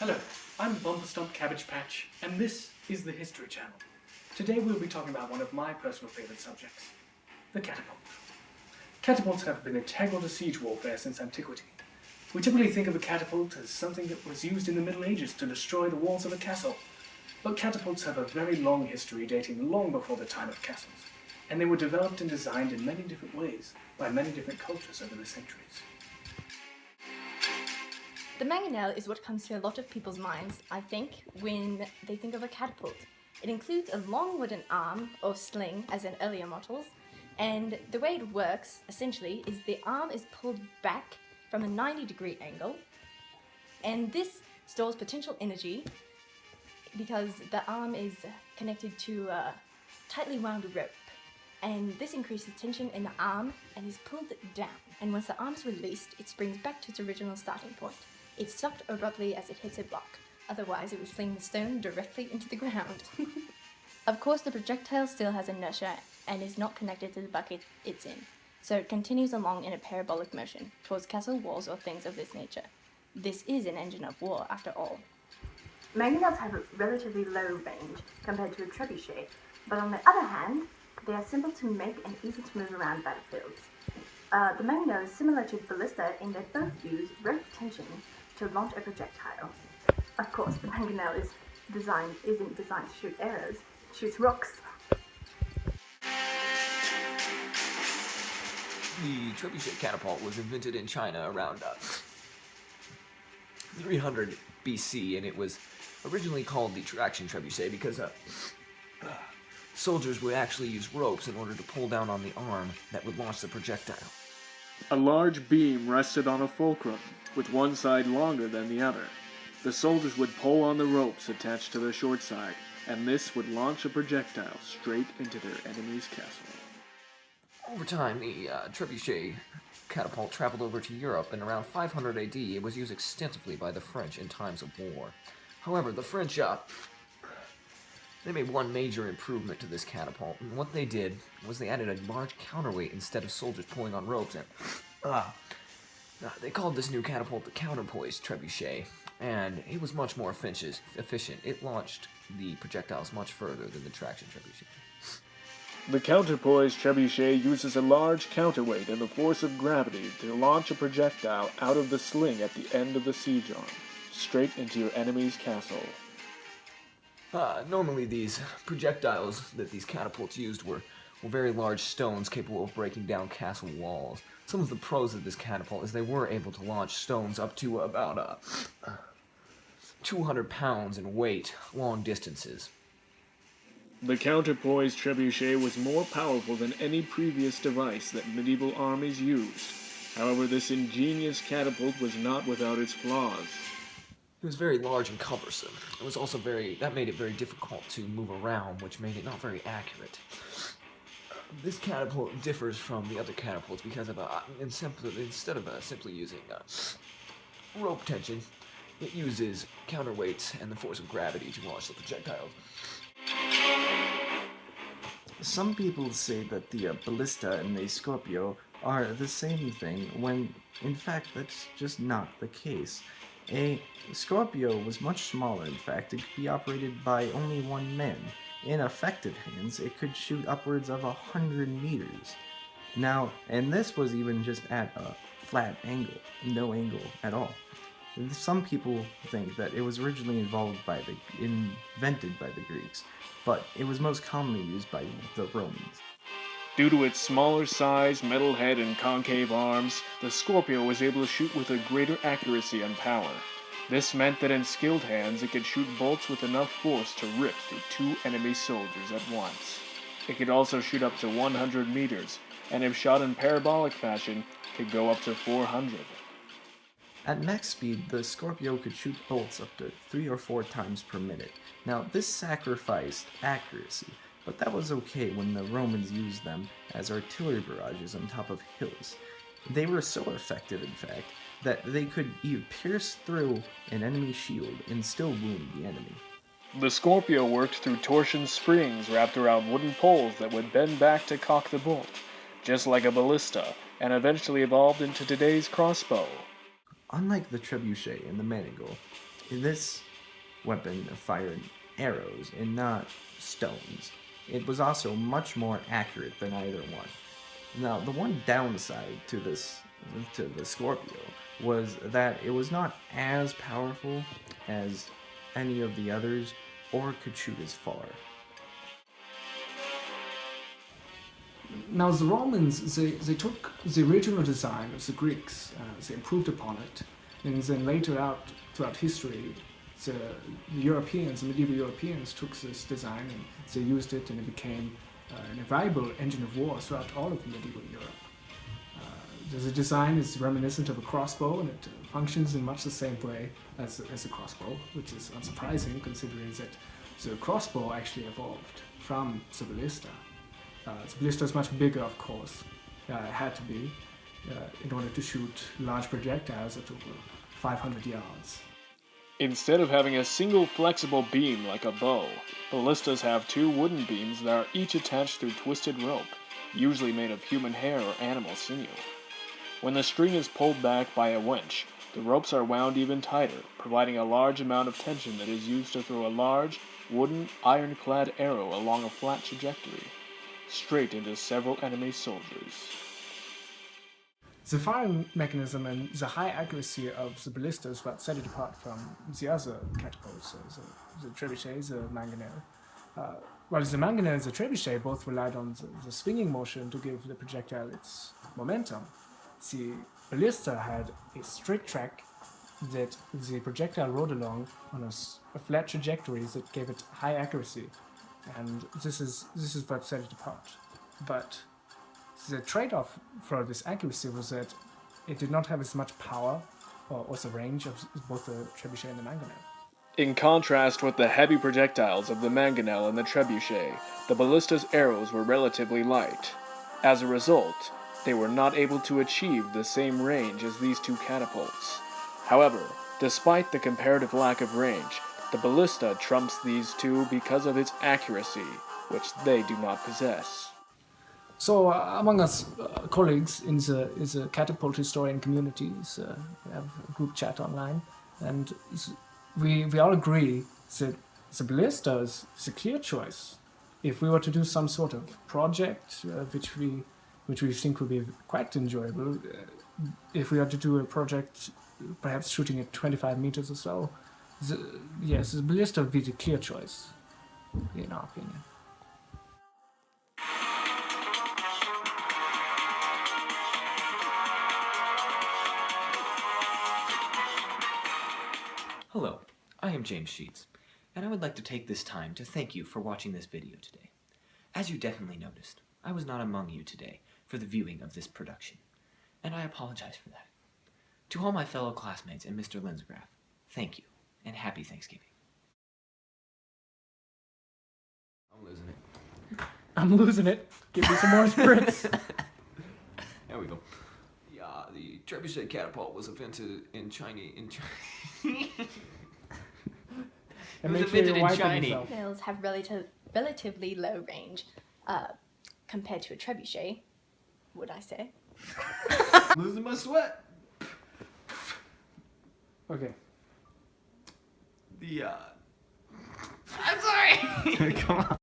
Hello, I'm Bumper Stump Cabbage Patch, and this is the History Channel. Today we'll be talking about one of my personal favourite subjects, the catapult. Catapults have been integral to siege warfare since antiquity. We typically think of a catapult as something that was used in the Middle Ages to destroy the walls of a castle. But catapults have a very long history dating long before the time of castles, and they were developed and designed in many different ways by many different cultures over the centuries. The mangonel is what comes to a lot of people's minds, I think, when they think of a catapult. It includes a long wooden arm, or sling, as in earlier models, and the way it works, essentially, is the arm is pulled back from a 90-degree angle, and this stores potential energy because the arm is connected to a tightly wound rope, and this increases tension in the arm and is pulled down. And once the arm is released, it springs back to its original starting point. It stopped abruptly as it hits a block, otherwise it would fling the stone directly into the ground. Of course, the projectile still has inertia and is not connected to the bucket it's in, so it continues along in a parabolic motion towards castle walls or things of this nature. This is an engine of war, after all. Mangonels have a relatively low range compared to a trebuchet, but on the other hand, they are simple to make and easy to move around battlefields. The mangonel is similar to the ballista in that both use rope tension to launch a projectile. Of course, the mangonel isn't designed to shoot arrows, it shoots rocks. The trebuchet catapult was invented in China around 300 BC, and it was originally called the traction trebuchet because soldiers would actually use ropes in order to pull down on the arm that would launch the projectile. A large beam rested on a fulcrum, with one side longer than the other. The soldiers would pull on the ropes attached to the short side, and this would launch a projectile straight into their enemy's castle. Over time, the trebuchet catapult traveled over to Europe, and around 500 AD it was used extensively by the French in times of war. However, the French they made one major improvement to this catapult, and what they did was they added a large counterweight instead of soldiers pulling on ropes, and they called this new catapult the counterpoise trebuchet, and it was much more efficient. It launched the projectiles much further than the traction trebuchet. The counterpoise trebuchet uses a large counterweight and the force of gravity to launch a projectile out of the sling at the end of the siege arm, straight into your enemy's castle. Normally these projectiles that these catapults used were very large stones capable of breaking down castle walls. Some of the pros of this catapult is they were able to launch stones up to about 200 pounds in weight, long distances. The counterpoise trebuchet was more powerful than any previous device that medieval armies used. However, this ingenious catapult was not without its flaws. It was very large and cumbersome. It was also that made it very difficult to move around, which made it not very accurate. This catapult differs from the other catapults because of instead of simply using rope tension, it uses counterweights and the force of gravity to launch the projectiles. Some people say that the ballista and the Scorpio are the same thing, when in fact that's just not the case. A Scorpio was much smaller. In fact, it could be operated by only one man. In effective hands, it could shoot upwards of 100 meters. Now, and this was even just at a flat angle, no angle at all. Some people think that it was originally invented by the Greeks, but it was most commonly used by the Romans. Due to its smaller size, metal head, and concave arms, the Scorpio was able to shoot with a greater accuracy and power. This meant that in skilled hands, it could shoot bolts with enough force to rip through 2 enemy soldiers at once. It could also shoot up to 100 meters, and if shot in parabolic fashion, could go up to 400. At max speed, the Scorpio could shoot bolts up to 3 or 4 times per minute. Now, this sacrificed accuracy, but that was okay when the Romans used them as artillery barrages on top of hills. They were so effective, in fact, that they could pierce through an enemy shield and still wound the enemy. The Scorpio worked through torsion springs wrapped around wooden poles that would bend back to cock the bolt, just like a ballista, and eventually evolved into today's crossbow. Unlike the trebuchet and the mangonel, This weapon fired arrows and not stones. It was also much more accurate than either one. Now, the one downside to the Scorpio was that it was not as powerful as any of the others or could shoot as far. Now, the Romans, they took the original design of the Greeks, they improved upon it, and then later throughout history, the Europeans, the medieval Europeans, took this design and they used it, and it became an invaluable engine of war throughout all of medieval Europe. The design is reminiscent of a crossbow, and it functions in much the same way as a crossbow, which is unsurprising considering that the crossbow actually evolved from the ballista. The ballista is much bigger, of course. It had to be in order to shoot large projectiles at over 500 yards. Instead of having a single flexible beam like a bow, ballistas have two wooden beams that are each attached through twisted rope, usually made of human hair or animal sinew. When the string is pulled back by a winch, the ropes are wound even tighter, providing a large amount of tension that is used to throw a large, wooden, ironclad arrow along a flat trajectory, straight into several enemy soldiers. The firing mechanism and the high accuracy of the ballistas what set it apart from the other catapults, the trebuchets, the mangonel. While the mangonel and the trebuchet both relied on the swinging motion to give the projectile its momentum, the ballista had a straight track that the projectile rode along on a flat trajectory that gave it high accuracy, and this is what set it apart. But the trade-off for this accuracy was that it did not have as much power or the range of both the trebuchet and the mangonel. In contrast with the heavy projectiles of the mangonel and the trebuchet, the ballista's arrows were relatively light. As a result, they were not able to achieve the same range as these two catapults. However, despite the comparative lack of range, the ballista trumps these two because of its accuracy, which they do not possess. So among us colleagues in the catapult historian communities, we have a group chat online, and we all agree that the ballista is a clear choice. If we were to do some sort of project, which we think would be quite enjoyable, if we had to do a project perhaps shooting at 25 meters or so, the ballista would be the clear choice, in our opinion. Hello, I am James Sheets, and I would like to take this time to thank you for watching this video today. As you definitely noticed, I was not among you today for the viewing of this production, and I apologize for that. To all my fellow classmates and Mr. Linsgraf, thank you, and happy Thanksgiving. I'm losing it. Give me some more spritz. There we go. Yeah, the trebuchet catapult was invented in Chinese. And make sure you're wiping yourself. Mangonels have relatively low range compared to a trebuchet, would I say? Losing my sweat. Okay. I'm sorry. Come on.